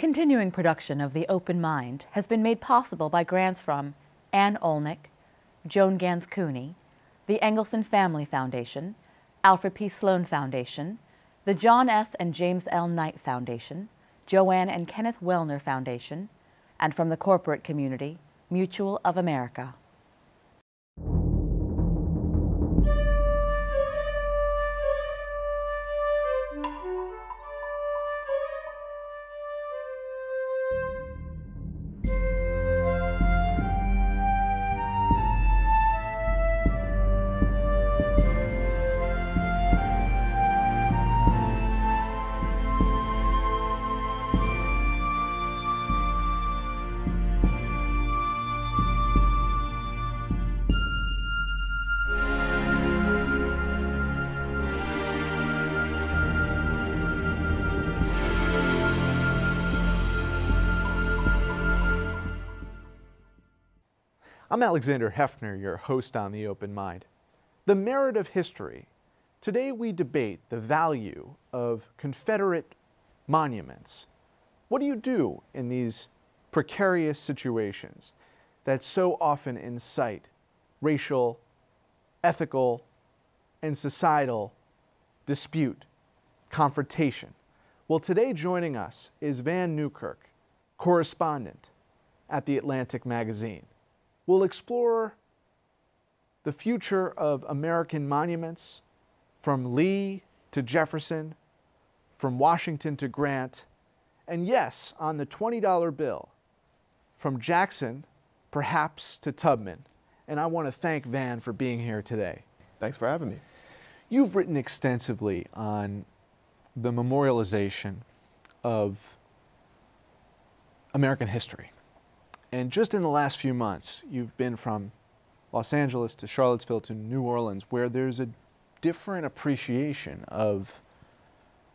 continuing production of The Open Mind has been made possible by grants from Ann Olnick, Joan Gans CUNY, the Engelson Family Foundation, Alfred P. Sloan Foundation, the John S. and James L. Knight Foundation, Joanne and Kenneth Wellner Foundation, and from the corporate community, Mutual of America. I'm Alexander Heffner, your host on The Open Mind. The merit of history. Today we debate the value of Confederate monuments. What do you do in these precarious situations that so often incite racial, ethical, and societal dispute, confrontation? Well, today joining us is Vann Newkirk, correspondent at The Atlantic magazine. We'll explore the future of American monuments from Lee to Jefferson, from Washington to Grant, and yes, on the $20 bill, from Jackson, perhaps, to Tubman. And I want to thank Vann for being here today. Thanks for having me. You've written extensively on the memorialization of American history. And just in the last few months, you've been from Los Angeles to Charlottesville to New Orleans, where there's a different appreciation of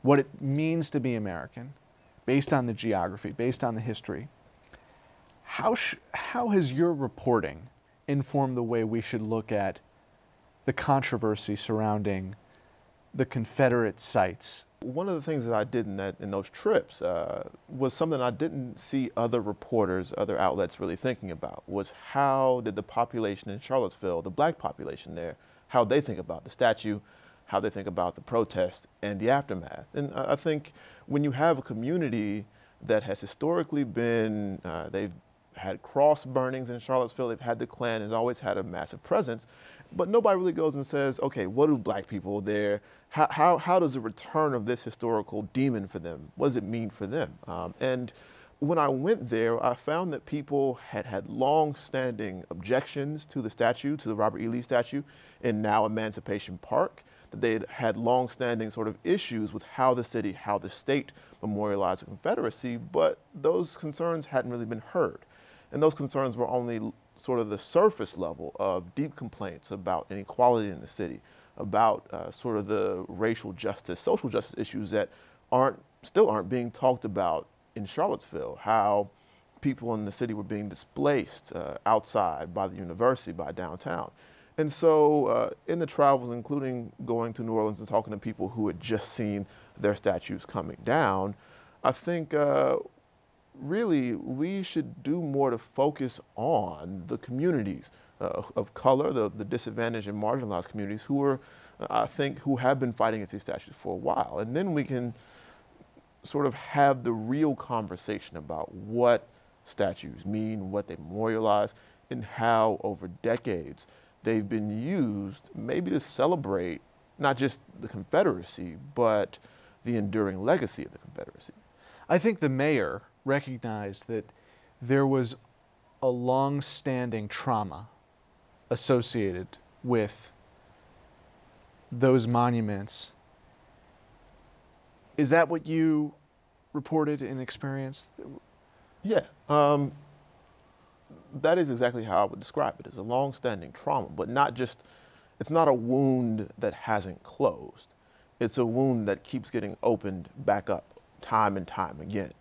what it means to be American, based on the geography, based on the history. How has your reporting informed the way we should look at the controversy surrounding the Confederate sites? One of the things that I did in those trips was something I didn't see other reporters, other outlets really thinking about, was how did the population in Charlottesville, the black population there, how they think about the statue, how they think about the protests and the aftermath. And I think when you have a community that has historically been, they've had cross burnings in Charlottesville, they've had the Klan, has always had a massive presence, but nobody really goes and says, okay, what do black people there, how does the return of this historical demon for them, what does it mean for them? And when I went there, I found that people had long-standing objections to the statue, to the Robert E. Lee statue in now Emancipation Park, that they had long-standing sort of issues with how the city, how the state memorialized the Confederacy, but those concerns hadn't really been heard. And those concerns were only sort of the surface level of deep complaints about inequality in the city, about sort of the racial justice, social justice issues that still aren't being talked about in Charlottesville, how people in the city were being displaced outside by the university, by downtown. And so in the travels, including going to New Orleans and talking to people who had just seen their statues coming down, I think really we should do more to focus on the communities of color, the disadvantaged and marginalized communities who are, I think, who have been fighting against these statues for a while. And then we can sort of have the real conversation about what statues mean, what they memorialize, and how over decades they've been used maybe to celebrate not just the Confederacy, but the enduring legacy of the Confederacy. I think the mayor recognized that there was a long-standing trauma associated with those monuments. Is that what you reported and experienced? Yeah, that is exactly how I would describe it, as a long-standing trauma, but not just, it's not a wound that hasn't closed. It's a wound that keeps getting opened back up time and time again.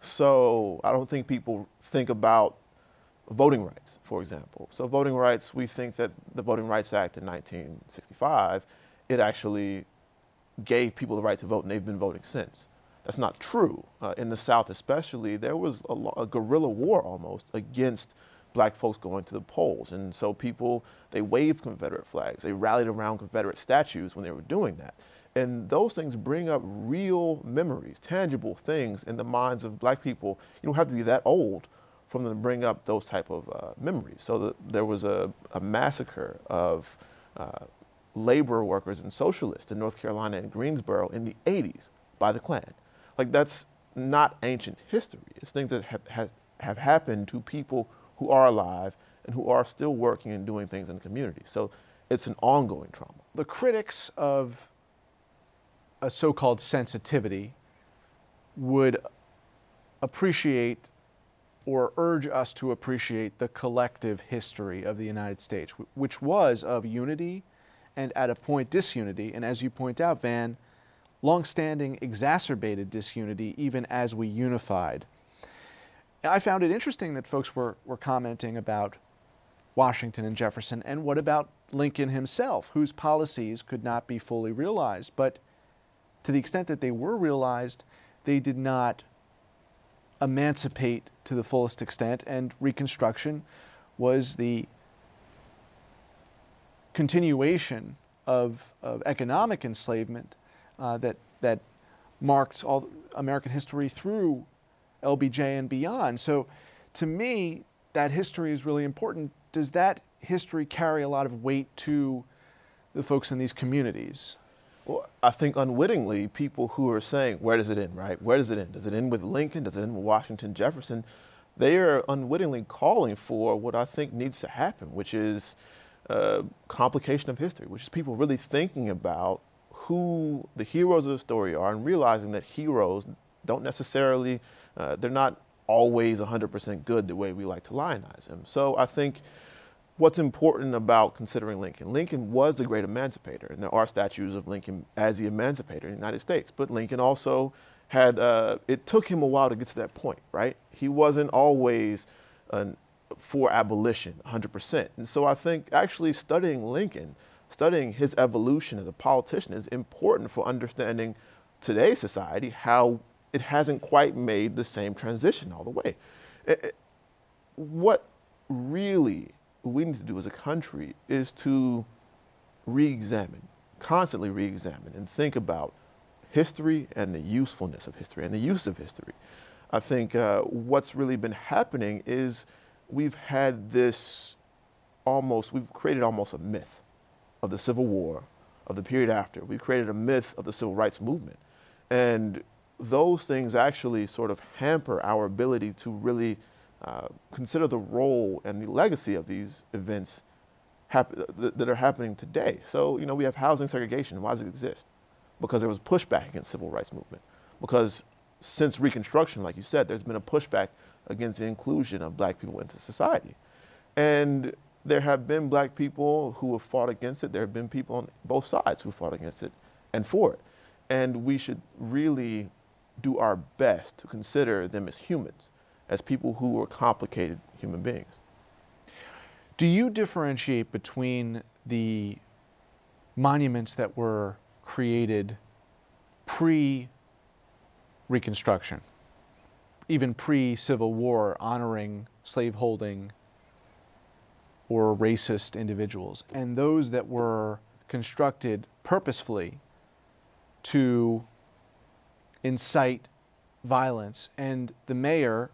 So I don't think people think about voting rights, for example. So voting rights, we think that the Voting Rights Act in 1965, it actually gave people the right to vote, and they've been voting since. That's not true. In the South especially, there was a guerrilla war almost against black folks going to the polls. And so people, they waved Confederate flags. They rallied around Confederate statues when they were doing that. And those things bring up real memories, tangible things in the minds of black people. You don't have to be that old for them to bring up those type of memories. So there was a massacre of labor workers and socialists in North Carolina and Greensboro in the 80s by the Klan. Like, that's not ancient history. It's things that have happened to people who are alive and who are still working and doing things in the community. So it's an ongoing trauma. The critics of a so-called sensitivity would appreciate or urge us to appreciate the collective history of the United States, which was of unity and at a point disunity, and as you point out, Vann, long-standing exacerbated disunity even as we unified. I found it interesting that folks were commenting about Washington and Jefferson, and what about Lincoln himself, whose policies could not be fully realized, but to the extent that they were realized, they did not emancipate to the fullest extent, and Reconstruction was the continuation of economic enslavement that marked all American history through LBJ and beyond. So to me, that history is really important. Does that history carry a lot of weight to the folks in these communities? Well, I think unwittingly, people who are saying, where does it end, right? Where does it end? Does it end with Lincoln? Does it end with Washington, Jefferson? They are unwittingly calling for what I think needs to happen, which is complication of history, which is people really thinking about who the heroes of the story are and realizing that heroes don't necessarily, they're not always 100% good the way we like to lionize them. So I think what's important about considering Lincoln, Lincoln was the great emancipator, and there are statues of Lincoln as the emancipator in the United States, but Lincoln also had, it took him a while to get to that point, right? He wasn't always for abolition 100%. And so I think actually studying Lincoln, studying his evolution as a politician is important for understanding today's society, how it hasn't quite made the same transition all the way. What really we need to do as a country is to re-examine, constantly re-examine and think about history and the usefulness of history and the use of history. I think what's really been happening is we've had this we've created almost a myth of the Civil War, of the period after. We've created a myth of the Civil Rights Movement. And those things actually sort of hamper our ability to really consider the role and the legacy of these events that are happening today. So, you know, we have housing segregation. Why does it exist? Because there was pushback against the Civil Rights Movement. Because since Reconstruction, like you said, there's been a pushback against the inclusion of black people into society. And there have been black people who have fought against it. There have been people on both sides who fought against it and for it. And we should really do our best to consider them as humans, as people who are complicated human beings. Do you differentiate between the monuments that were created pre-Reconstruction, even pre-Civil War, honoring slaveholding or racist individuals, and those that were constructed purposefully to incite violence? And the mayor,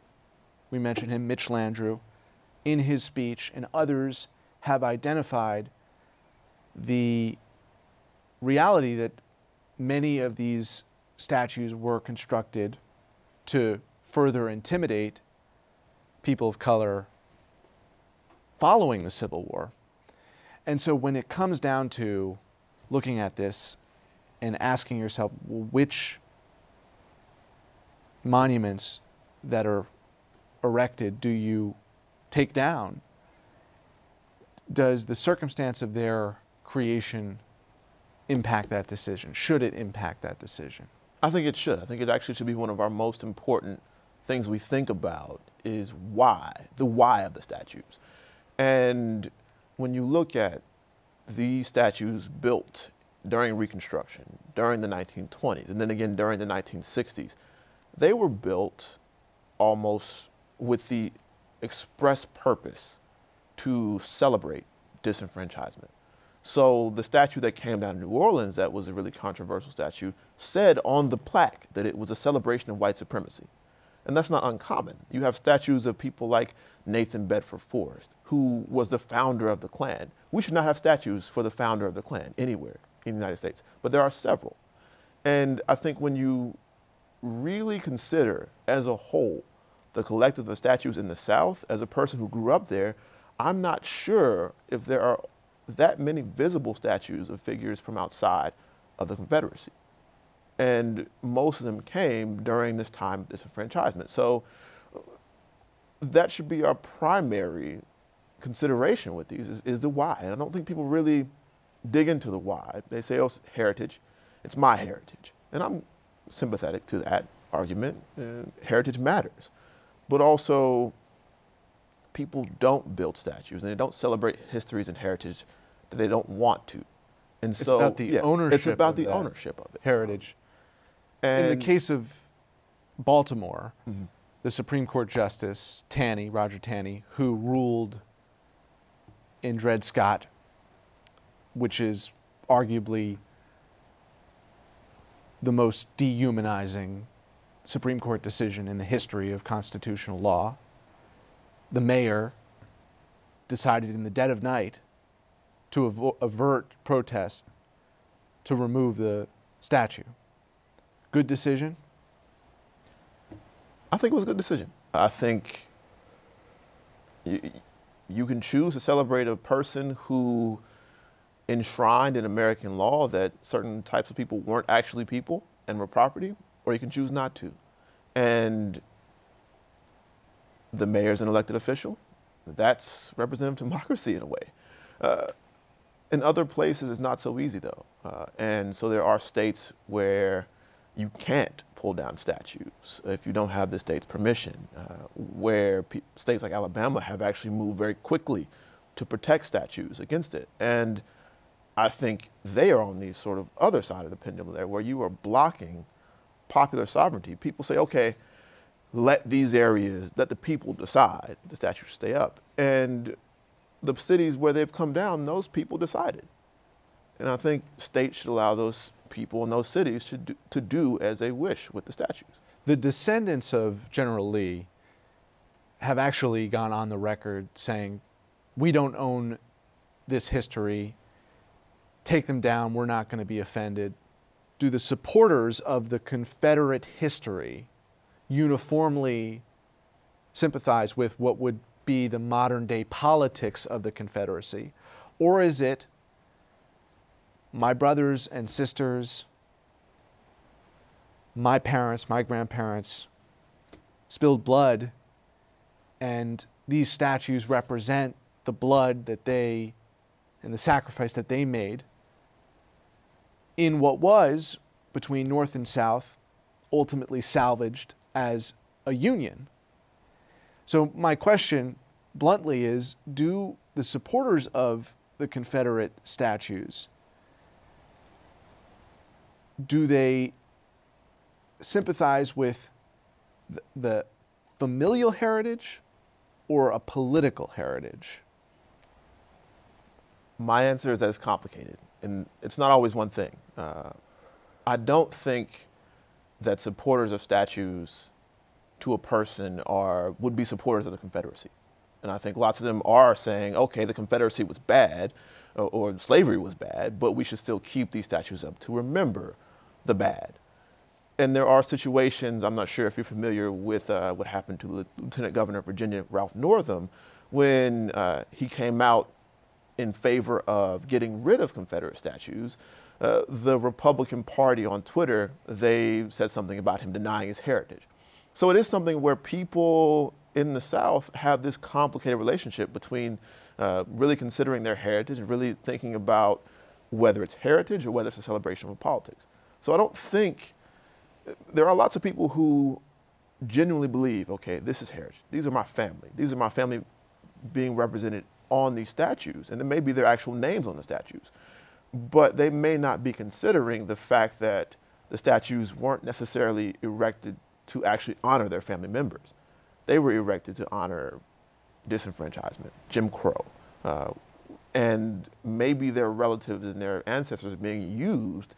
we mentioned him, Mitch Landrieu, in his speech, and others have identified the reality that many of these statues were constructed to further intimidate people of color following the Civil War. And so when it comes down to looking at this and asking yourself, well, which monuments that are erected do you take down? Does the circumstance of their creation impact that decision? Should it impact that decision? I think it should. I think it actually should be one of our most important things we think about is why, the why of the statues. And when you look at these statues built during Reconstruction, during the 1920s, and then again during the 1960s, they were built almost with the express purpose to celebrate disenfranchisement. So the statue that came down in New Orleans, that was a really controversial statue, said on the plaque that it was a celebration of white supremacy. And that's not uncommon. You have statues of people like Nathan Bedford Forrest, who was the founder of the Klan. We should not have statues for the founder of the Klan anywhere in the United States, but there are several. And I think when you really consider as a whole the collective of statues in the South, as a person who grew up there, I'm not sure if there are that many visible statues of figures from outside of the Confederacy. And most of them came during this time of disenfranchisement. So that should be our primary consideration with these is the why. And I don't think people really dig into the why. They say, oh, it's heritage. It's my heritage. And I'm sympathetic to that argument. Heritage matters. But also, people don't build statues and they don't celebrate histories and heritage that they don't want to. And It's so about the ownership. It's about of the that ownership of it. heritage. And In the case of Baltimore, the Supreme Court Justice Roger Taney, who ruled in Dred Scott, which is arguably the most dehumanizing Supreme Court decision in the history of constitutional law, the mayor decided in the dead of night to avert protest to remove the statue. Good decision? I think it was a good decision. I think you can choose to celebrate a person who enshrined in American law that certain types of people weren't actually people and were property, or you can choose not to. And the mayor's an elected official. That's representative democracy in a way. In other places, it's not so easy, though. And so there are states where you can't pull down statues if you don't have the state's permission, where states like Alabama have actually moved very quickly to protect statues against it. And I think they are on the sort of other side of the pendulum there, where you are blocking popular sovereignty. People say, okay, let these areas, let the people decide if the statues stay up. And the cities where they've come down, those people decided. And I think states should allow those people in those cities to do as they wish with the statues. The descendants of General Lee have actually gone on the record saying, we don't own this history, take them down, we're not going to be offended. Do the supporters of the Confederate history uniformly sympathize with what would be the modern day politics of the Confederacy? Or is it my brothers and sisters, my parents, my grandparents spilled blood, and these statues represent the blood that they and the sacrifice that they made in what was, between North and South, ultimately salvaged as a union? So my question, bluntly, is, do the supporters of the Confederate statues, do they sympathize with the familial heritage or a political heritage? My answer is that it's complicated, and it's not always one thing. I don't think that supporters of statues to a person would be supporters of the Confederacy. And I think lots of them are saying, okay, the Confederacy was bad, or slavery was bad, but we should still keep these statues up to remember the bad. And there are situations, I'm not sure if you're familiar with what happened to Lieutenant Governor of Virginia, Ralph Northam, when he came out in favor of getting rid of Confederate statues. The Republican Party on Twitter, they said something about him denying his heritage. So it is something where people in the South have this complicated relationship between really considering their heritage and really thinking about whether it's heritage or whether it's a celebration of politics. So I don't think, there are lots of people who genuinely believe, okay, this is heritage. These are my family. These are my family being represented on these statues. And then maybe their actual names on the statues. but they may not be considering the fact that the statues weren't necessarily erected to actually honor their family members. They were erected to honor disenfranchisement, Jim Crow, and maybe their relatives and their ancestors being used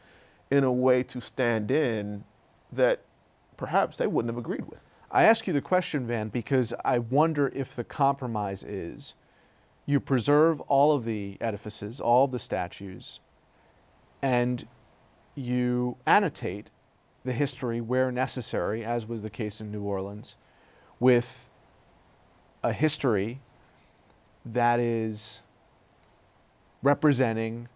in a way to stand in that perhaps they wouldn't have agreed with. I ask you the question, Vann, because I wonder if the compromise is you preserve all of the edifices, all of the statues, and you annotate the history where necessary, as was the case in New Orleans, with a history that is representing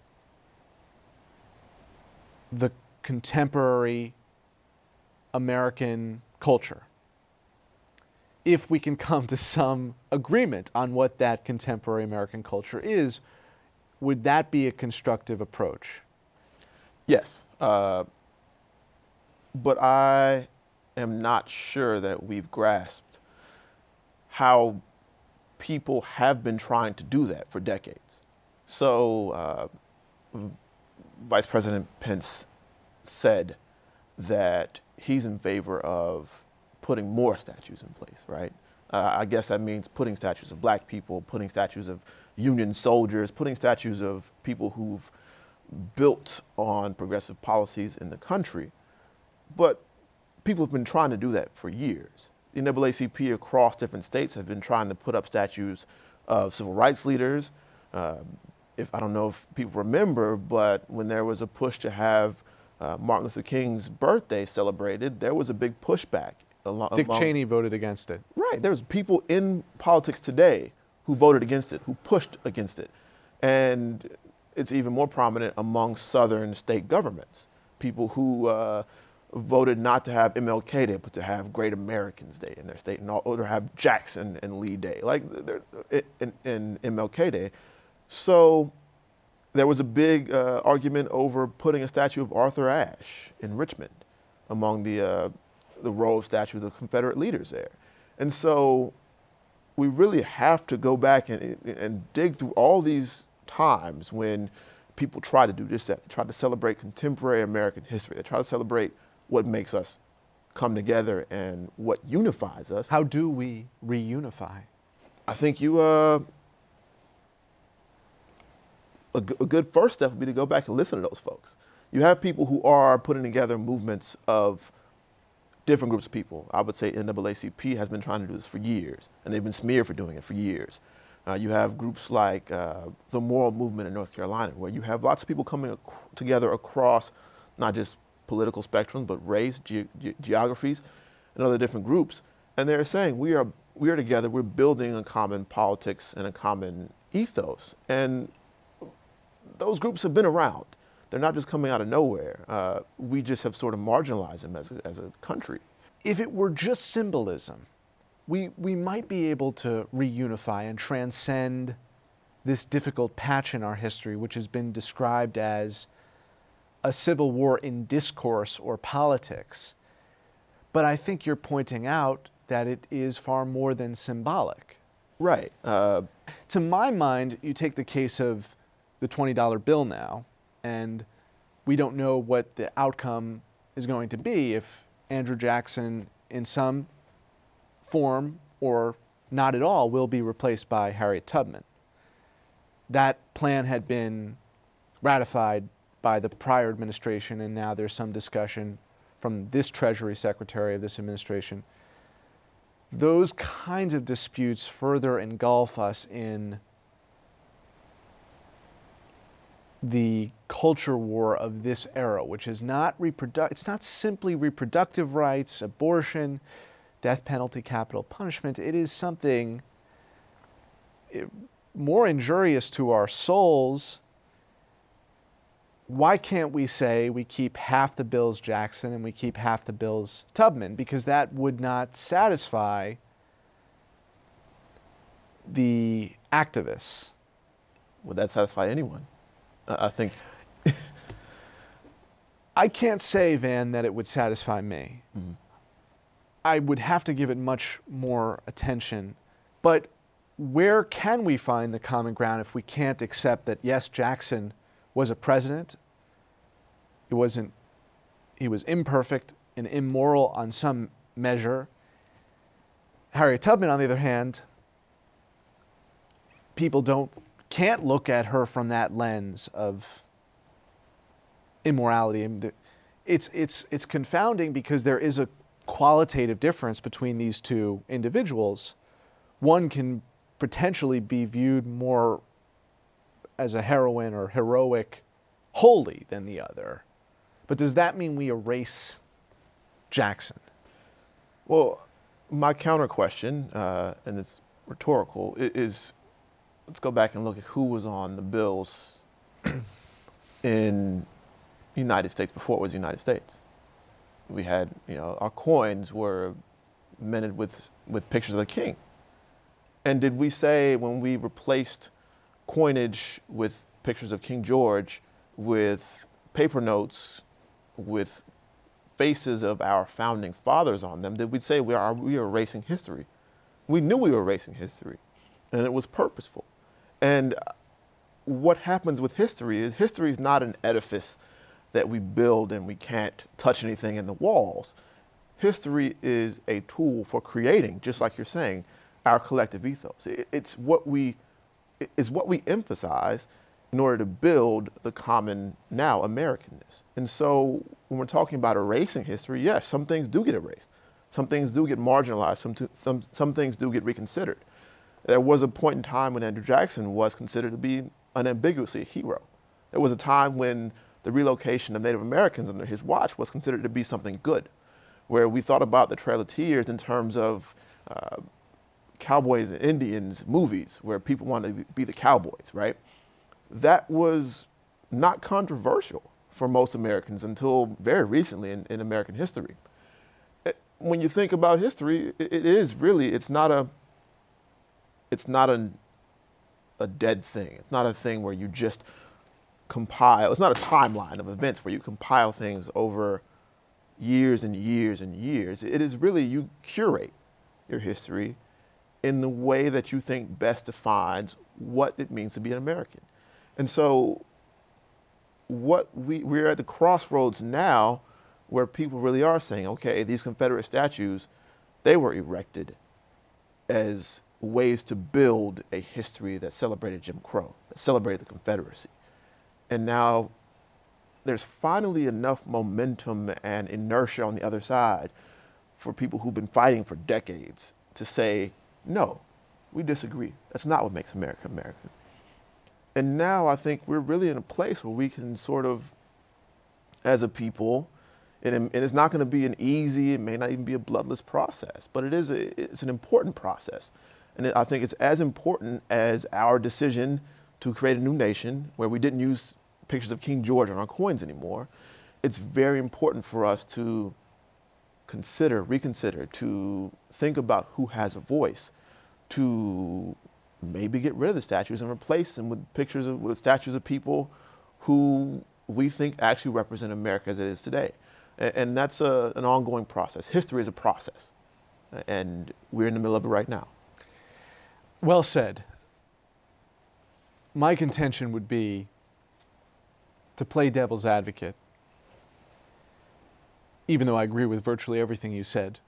the contemporary American culture. If we can come to some agreement on what that contemporary American culture is, would that be a constructive approach? Yes, but I am not sure that we've grasped how people have been trying to do that for decades. So Vice President Pence said that he's in favor of putting more statues in place, right? I guess that means putting statues of black people, putting statues of Union soldiers, putting statues of people who've built on progressive policies in the country. But people have been trying to do that for years. The NAACP across different states have been trying to put up statues of civil rights leaders. I don't know if people remember, but when there was a push to have Martin Luther King's birthday celebrated, there was a big pushback. Dick Cheney voted against it. Right. There's people in politics today who voted against it, who pushed against it. And it's even more prominent among Southern state governments. People who voted not to have MLK Day, but to have Great Americans Day in their state, or to have Jackson and Lee Day, like in MLK Day. So there was a big argument over putting a statue of Arthur Ashe in Richmond among the row of statues of Confederate leaders there. And so we really have to go back and dig through all these times when people try to do just that. They try to celebrate contemporary American history. They try to celebrate what makes us come together and what unifies us. How do we reunify? I think a good first step would be to go back and listen to those folks. You have people who are putting together movements of different groups of people. I would say NAACP has been trying to do this for years, and they've been smeared for doing it for years. You have groups like the Moral Movement in North Carolina, where you have lots of people coming together across not just political spectrums, but race, geographies, and other different groups. And they're saying we are together, we're building a common politics and a common ethos. And those groups have been around. They're not just coming out of nowhere. We just have sort of marginalized them as a country. If it were just symbolism, we might be able to reunify and transcend this difficult patch in our history, which has been described as a civil war in discourse or politics. But I think you're pointing out that it is far more than symbolic. Right. To my mind, you take the case of the $20 bill now, and we don't know what the outcome is going to be if Andrew Jackson, in some form or not at all, will be replaced by Harriet Tubman. That plan had been ratified by the prior administration, and now there's some discussion from this Treasury Secretary of this administration. Those kinds of disputes further engulf us in the culture war of this era, which is not it's not simply reproductive rights, abortion, death penalty, capital punishment. It is something more injurious to our souls. Why can't we say we keep half the bills Jackson and we keep half the bills Tubman? Because that would not satisfy the activists. Would that satisfy anyone? I think. I can't say, Vann, that it would satisfy me. Mm-hmm. I would have to give it much more attention. But where can we find the common ground if we can't accept that, yes, Jackson was a president. He was imperfect and immoral on some measure. Harriet Tubman, on the other hand, people can't look at her from that lens of immorality. It's confounding because there is a qualitative difference between these two individuals. One can potentially be viewed more as a heroine or heroic wholly than the other. But does that mean we erase Jackson? Well, my counter question, and it's rhetorical, is let's go back and look at who was on the bills in the United States before it was the United States. We had, our coins were minted with pictures of the king. And did we say when we replaced coinage with pictures of King George with paper notes with faces of our founding fathers on them, did we say we are erasing history? We knew we were erasing history, and it was purposeful. And what happens with history is not an edifice that we build and we can't touch anything in the walls. History is a tool for creating, just like you're saying, our collective ethos. It's what we emphasize in order to build the common now Americanness. And so when we're talking about erasing history, yes, some things do get erased. Some things do get marginalized. Some things do get reconsidered. There was a point in time when Andrew Jackson was considered to be unambiguously a hero. There was a time when the relocation of Native Americans under his watch was considered to be something good, where we thought about the Trail of Tears in terms of cowboys and Indians movies, where people wanted to be the cowboys, right? That was not controversial for most Americans until very recently in American history. When you think about history, it's not a dead thing. It's not a thing where you just compile. It's not a timeline of events where you compile things over years and years and years. It is really, you curate your history in the way that you think best defines what it means to be an American. And so we're at the crossroads now where people really are saying, okay, these Confederate statues, they were erected as ways to build a history that celebrated Jim Crow, that celebrated the Confederacy. And now there's finally enough momentum and inertia on the other side for people who've been fighting for decades to say, no, we disagree. That's not what makes America American. And now I think we're really in a place where we can sort of, as a people, and it's not going to be an easy, it may not even be a bloodless process, but it's an important process. And I think it's as important as our decision to create a new nation where we didn't use pictures of King George on our coins anymore. It's very important for us to reconsider, to think about who has a voice, to maybe get rid of the statues and replace them with statues of people who we think actually represent America as it is today. And that's an ongoing process. History is a process, and we're in the middle of it right now. Well said. My contention would be to play devil's advocate, even though I agree with virtually everything you said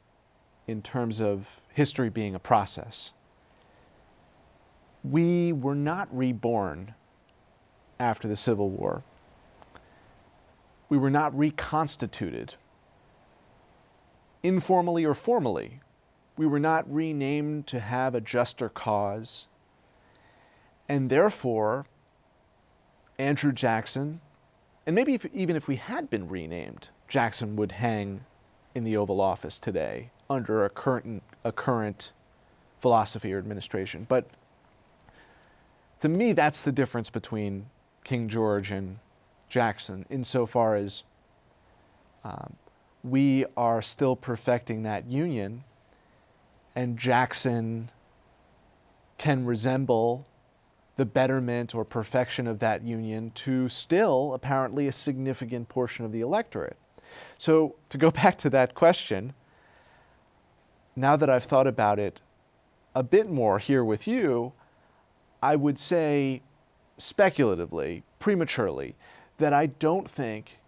in terms of history being a process. We were not reborn after the Civil War. We were not reconstituted, informally or formally. We were not renamed to have a juster cause. And therefore, Andrew Jackson, and maybe even if we had been renamed, Jackson would hang in the Oval Office today under a current philosophy or administration. But to me, that's the difference between King George and Jackson, insofar as we are still perfecting that union, and Jackson can resemble the betterment or perfection of that union to still apparently a significant portion of the electorate. So to go back to that question, now that I've thought about it a bit more here with you, I would say speculatively, prematurely, that I don't think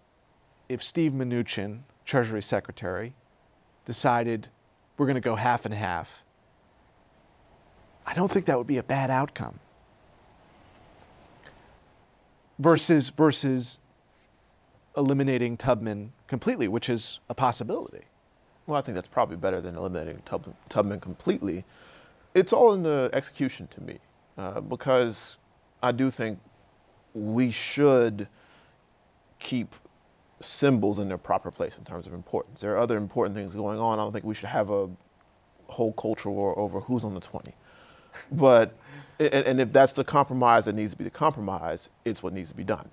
if Steve Mnuchin, Treasury Secretary, decided we're going to go half and half, I don't think that would be a bad outcome. Versus eliminating Tubman completely, which is a possibility. Well, I think that's probably better than eliminating Tubman completely. It's all in the execution to me, because I do think we should keep symbols in their proper place in terms of importance. There are other important things going on. I don't think we should have a whole cultural war over who's on the 20. But, and if that's the compromise that needs to be the compromise, it's what needs to be done.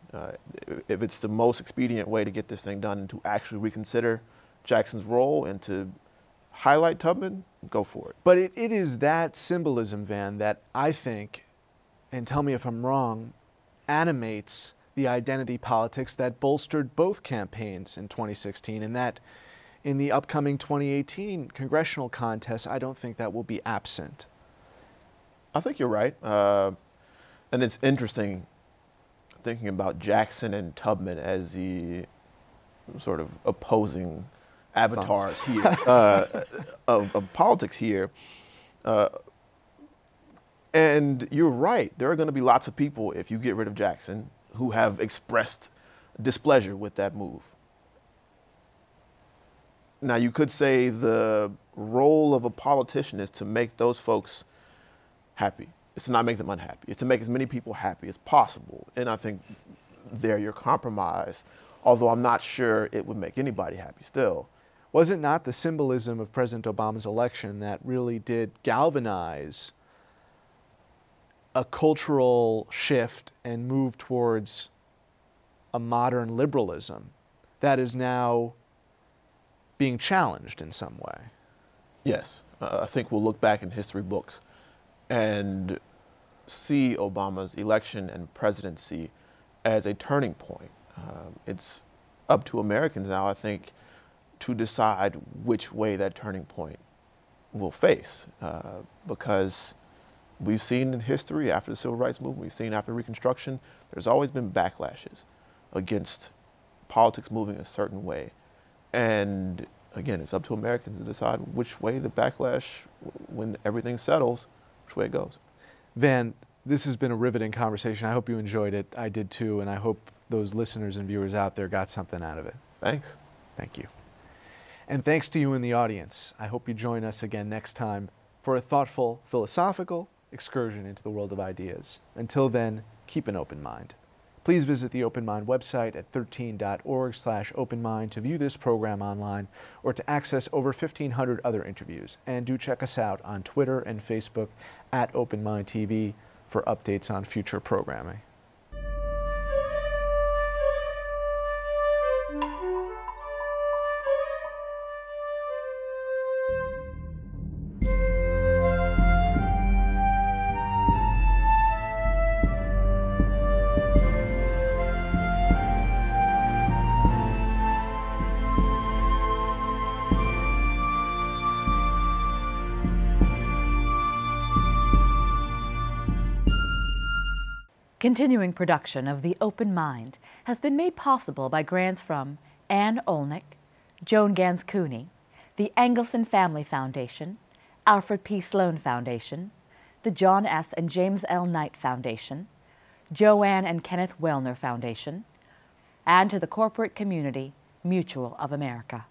If it's the most expedient way to get this thing done and to actually reconsider Jackson's role and to highlight Tubman, go for it. But it is that symbolism, Vann, that I think, and tell me if I'm wrong, animates the identity politics that bolstered both campaigns in 2016, and that in the upcoming 2018 congressional contest, I don't think that will be absent. I think you're right. And it's interesting thinking about Jackson and Tubman as the sort of opposing avatars here of politics here. And you're right. There are going to be lots of people, if you get rid of Jackson, who have expressed displeasure with that move. Now, you could say the role of a politician is to make those folks happy. It's to not make them unhappy. It's to make as many people happy as possible. And I think there your compromise, although I'm not sure it would make anybody happy still. Was it not the symbolism of President Obama's election that really did galvanize a cultural shift and move towards a modern liberalism that is now being challenged in some way? Yes. I think we'll look back in history books and see Obama's election and presidency as a turning point. It's up to Americans now, I think, to decide which way that turning point will face. Because we've seen in history, after the Civil Rights Movement, we've seen after Reconstruction, there's always been backlashes against politics moving a certain way. And again, it's up to Americans to decide which way the backlash, when everything settles, which way it goes. Vann, this has been a riveting conversation. I hope you enjoyed it. I did too, and I hope those listeners and viewers out there got something out of it. Thanks. Thank you. And thanks to you in the audience. I hope you join us again next time for a thoughtful, philosophical excursion into the world of ideas. Until then, keep an open mind. Please visit the Open Mind website at 13.org/openmind to view this program online or to access over 1,500 other interviews. And do check us out on Twitter and Facebook at Open Mind TV for updates on future programming. Continuing production of The Open Mind has been made possible by grants from Ann Olnick, Joan Gans CUNY, the Engelson Family Foundation, Alfred P. Sloan Foundation, the John S. and James L. Knight Foundation, Joanne and Kenneth Wellner Foundation, and to the corporate community Mutual of America.